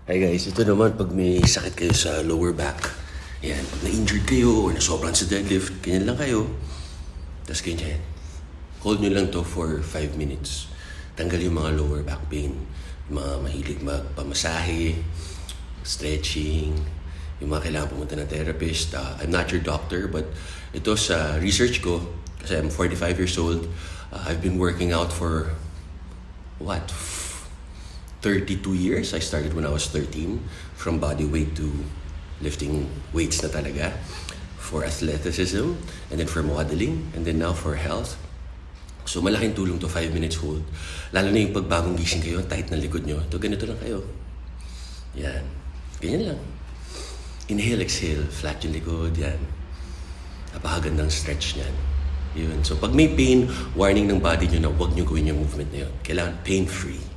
Hi guys, ito naman pag may sakit kayo sa lower back. Yan, pag na-injured kayo or nasobrahan sa deadlift, ganyan lang kayo. Tapos ganyan. Hold nyo lang to for 5 minutes. Tanggal yung mga lower back pain. Yung mga mahilig magpamasahe, stretching, yung mga kailangan pumunta ng therapist. I'm not your doctor, but ito sa research ko, kasi I'm 45 years old, I've been working out for, 32 years. I started when I was 13, from body weight to lifting weights na talaga, for athleticism, and then for modeling, and then now for health. So malaking tulong to 5 minutes hold. Lalo na yung pagbagong gising kayo, tight na likod nyo. Ito, ganito lang kayo. Yan. Ganyan lang. Inhale, exhale. Flat yung likod. Yan. Napakagandang stretch niyan. Yun. So pag may pain, warning ng body nyo na huwag nyo gawin yung movement na yun. Kailangan pain-free.